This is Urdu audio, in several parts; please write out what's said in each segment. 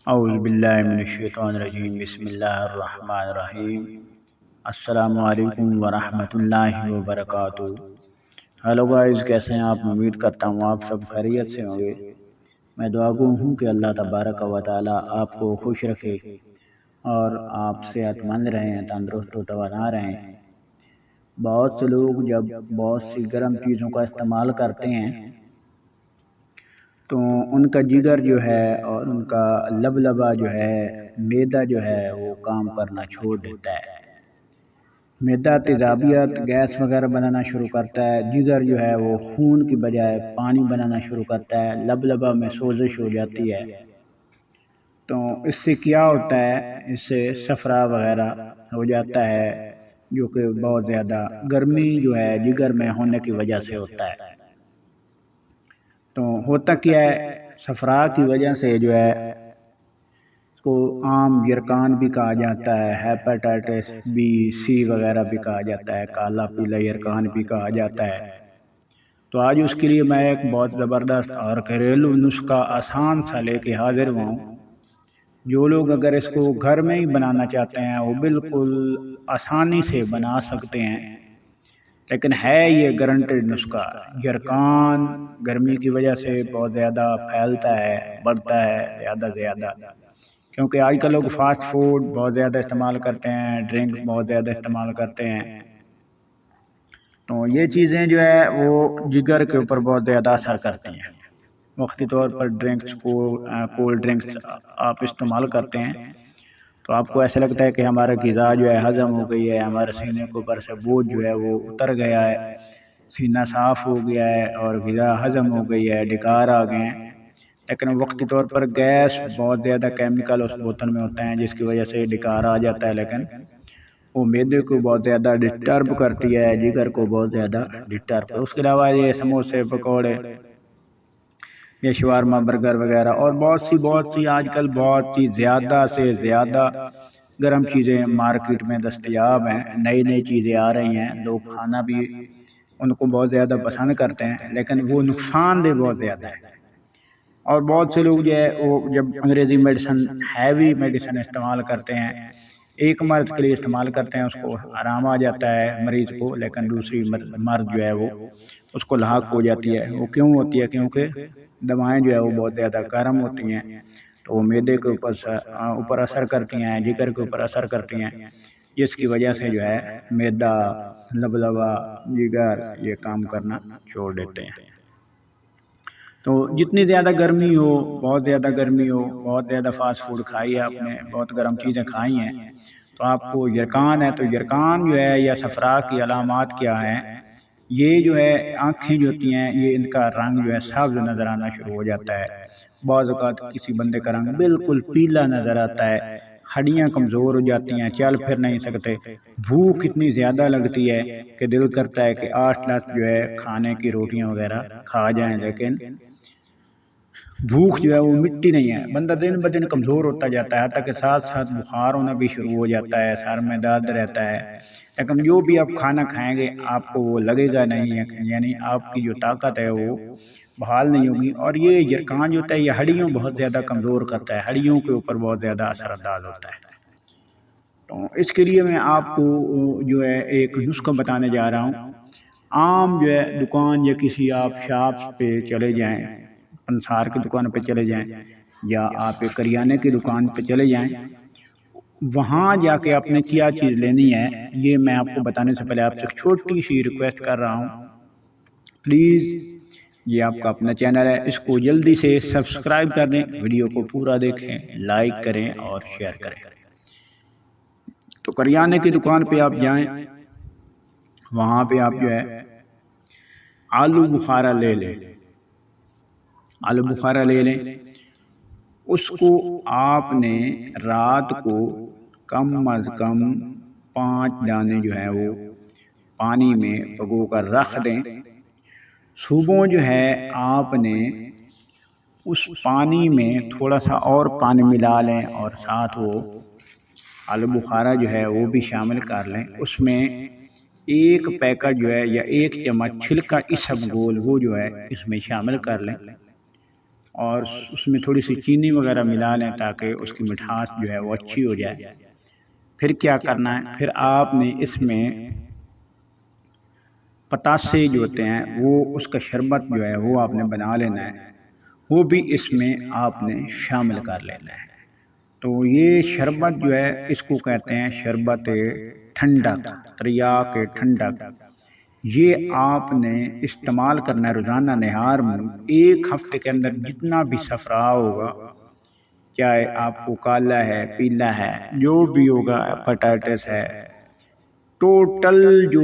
اعوذ باللہ من الشیطان الرجیم، بسم اللہ الرحمن الرحیم۔ السلام علیکم ورحمۃ اللہ وبرکاتہ۔ ہیلو گائز، کیسے ہیں آپ؟ امید کرتا ہوں آپ سب خیریت سے ہوں گے۔ میں دعا گو ہوں کہ اللہ تبارک و تعالی آپ کو خوش رکھے اور آپ صحت مند رہیں، تندرست و توانا رہیں۔ بہت سے لوگ جب بہت سی گرم چیزوں کا استعمال کرتے ہیں تو ان کا جگر جو ہے اور ان کا لبلبا جو ہے، معدہ جو ہے وہ کام کرنا چھوڑ دیتا ہے۔ معدہ تیزابیت، گیس وغیرہ بنانا شروع کرتا ہے۔ جگر جو ہے وہ خون کی بجائے پانی بنانا شروع کرتا ہے۔ لبلبا میں سوزش ہو جاتی ہے۔ تو اس سے کیا ہوتا ہے؟ اس سے صفرا وغیرہ ہو جاتا ہے، جو کہ بہت زیادہ گرمی جو ہے جگر میں ہونے کی وجہ سے ہوتا ہے۔ تو ہوتا کیا ہے؟ صفرا کی وجہ سے جو ہے کو عام یرکان بھی کہا جاتا ہے، ہیپاٹائٹس بی سی وغیرہ بھی کہا جاتا ہے، کالا پیلا یرکان بھی کہا جاتا ہے۔ تو آج اس کے لیے میں ایک بہت زبردست اور گھریلو نسخہ آسان سا لے کے حاضر ہوں۔ جو لوگ اگر اس کو گھر میں ہی بنانا چاہتے ہیں وہ بالکل آسانی سے بنا سکتے ہیں، لیکن ہے یہ گارنٹیڈ نسخہ۔ یرکان گرمی کی وجہ سے بہت زیادہ پھیلتا ہے، بڑھتا ہے زیادہ سے زیادہ، کیونکہ آج کل لوگ فاسٹ فوڈ بہت زیادہ استعمال کرتے ہیں، ڈرنک بہت زیادہ استعمال کرتے ہیں۔ تو یہ چیزیں جو ہے وہ جگر کے اوپر بہت زیادہ اثر کرتی ہیں۔ وقتی طور پر ڈرنکس کو کولڈ ڈرنکس آپ استعمال کرتے ہیں تو آپ کو ایسا لگتا ہے کہ ہمارا غذا جو ہے ہضم ہو گئی ہے، ہمارے سینے کے اوپر سے بوجھ جو ہے وہ اتر گیا ہے، سینہ صاف ہو گیا ہے اور غذا ہضم ہو گئی ہے، ڈکار آ گئے ہیں۔ لیکن وقتی طور پر گیس بہت زیادہ کیمیکل اس بوتل میں ہوتے ہیں جس کی وجہ سے ڈکار آ جاتا ہے، لیکن وہ معدے کو بہت زیادہ ڈسٹرب کرتی ہے، جگر کو بہت زیادہ ڈسٹرب۔ اس کے علاوہ یہ سموسے، پکوڑے، یہ شاورما، برگر وغیرہ اور بہت سی آج کل بہت ہی زیادہ سے زیادہ گرم چیزیں مارکیٹ میں دستیاب ہیں، نئی چیزیں آ رہی ہیں، لوگ کھانا بھی ان کو بہت زیادہ پسند کرتے ہیں، لیکن وہ نقصان دہ بہت زیادہ ہے۔ اور بہت سے لوگ جو ہے وہ جب انگریزی میڈیسن، ہیوی میڈیسن استعمال کرتے ہیں، ایک مرض کے لیے استعمال کرتے ہیں، اس کو آرام آ جاتا ہے مریض کو، لیکن دوسری مرض جو ہے وہ اس کو لاحق ہو جاتی ہے۔ وہ کیوں ہوتی ہے؟ کیونکہ دوائیں جو ہے وہ بہت زیادہ گرم ہوتی ہیں، تو وہ معدے کے اوپر اثر کرتی ہیں، جگر کے اوپر اثر کرتی ہیں، جس کی وجہ سے جو ہے معدہ، لبلبا، جگر یہ کام کرنا چھوڑ دیتے ہیں۔ تو جتنی زیادہ گرمی ہو، بہت زیادہ گرمی ہو، بہت زیادہ فاسٹ فوڈ کھائی ہے آپ نے، بہت گرم چیزیں کھائی ہیں، تو آپ کو یرکان ہے، تو یرکان جو ہے یا صفرا کی علامات کیا ہیں؟ یہ جو ہے آنکھیں جو ہوتی ہیں، یہ ان کا رنگ جو ہے سبز نظر آنا شروع ہو جاتا ہے۔ بعض اوقات کسی بندے کا رنگ بالکل پیلا نظر آتا ہے، ہڈیاں کمزور ہو جاتی ہیں، چل پھر نہیں سکتے، بھوک اتنی زیادہ لگتی ہے کہ دل کرتا ہے کہ 8-10 جو ہے کھانے کی روٹیاں وغیرہ کھا جائیں، لیکن بھوک جو ہے وہ مٹی نہیں ہے۔ بندہ دن بدن کمزور ہوتا جاتا ہے، حتیٰ کہ ساتھ ساتھ بخار ہونا بھی شروع ہو جاتا ہے، سر میں درد رہتا ہے، لیکن جو بھی آپ کھانا کھائیں گے آپ کو وہ لگے گا نہیں ہے، یعنی آپ کی جو طاقت ہے وہ بحال نہیں ہوگی۔ اور یہ یرکان جو ہوتا ہے یہ ہڈیوں بہت زیادہ کمزور کرتا ہے، ہڈیوں کے اوپر بہت زیادہ اثر انداز ہوتا ہے۔ تو اس کے لیے میں آپ کو جو ہے ایک نسخہ بتانے جا رہا ہوں۔ عام جو ہے دکان یا کسی آپ شاپس پہ چلے جائیں، پنسار کی دکان پہ چلے جائیں یا آپ ایک کریانے کی دکان پہ چلے جائیں، وہاں جا کے آپ نے کیا چیز لینی ہے یہ میں آپ کو بتانے سے پہلے آپ سے ایک چھوٹی سی ریکویسٹ کر رہا ہوں۔ پلیز، یہ آپ کا اپنا چینل ہے، اس کو جلدی سے سبسکرائب کر دیں، ویڈیو کو پورا دیکھیں، لائک کریں اور شیئر کریں۔ تو کریانے کی دکان پہ آپ جائیں، وہاں پہ آپ جو ہے آلو بخارا لے لیں، آلو بخارا لے لیں، اس کو آپ نے رات کو کم از کم 5 دانے جو ہے وہ پانی میں بھگو کر رکھ دیں۔ صبح جو ہے آپ نے اس پانی میں تھوڑا سا اور پانی ملا لیں اور ساتھ وہ آلو بخارا جو ہے وہ بھی شامل کر لیں۔ اس میں ایک پیکٹ جو ہے یا 1 چمچ چھلکا اسب گول وہ جو ہے اس میں شامل کر لیں۔ اور اس میں تھوڑی سی چینی وغیرہ ملا لیں تاکہ اس کی مٹھاس جو ہے وہ اچھی ہو جائے۔ پھر کیا کرنا ہے، پھر آپ نے اس میں پتاسے جو ہوتے ہیں وہ اس کا شربت جو ہے وہ آپ نے بنا لینا ہے، وہ بھی اس میں آپ نے شامل کر لینا ہے۔ تو یہ شربت جو ہے اس کو کہتے ہیں شربت ٹھنڈک، تریاک ٹھنڈک۔ یہ آپ نے استعمال کرنا ہے روزانہ نہار میں، ایک ہفتے کے اندر جتنا بھی صفرا ہوگا، چاہے آپ کو کالا ہے، پیلا ہے، جو بھی ہوگا، ہیپاٹائٹس ہے، ٹوٹل جو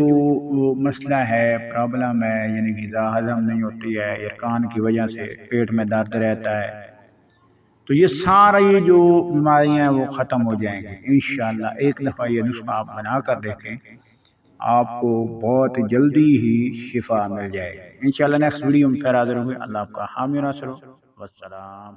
مسئلہ ہے، پرابلم ہے، یعنی غذا ہضم نہیں ہوتی ہے، ارکان کی وجہ سے پیٹ میں درد رہتا ہے، تو یہ سارا یہ جو بیماریاں ہیں وہ ختم ہو جائیں گی انشاءاللہ۔ ایک دفعہ یہ نسخہ آپ بنا کر دیکھیں، آپ کو بہت جلدی ہی شفا مل جائے گی انشاءاللہ۔ نیکسٹ ویڈیو میں پھر حاضر ہوں گے۔ اللہ آپ کا حامی و ناصر ہو۔ والسلام۔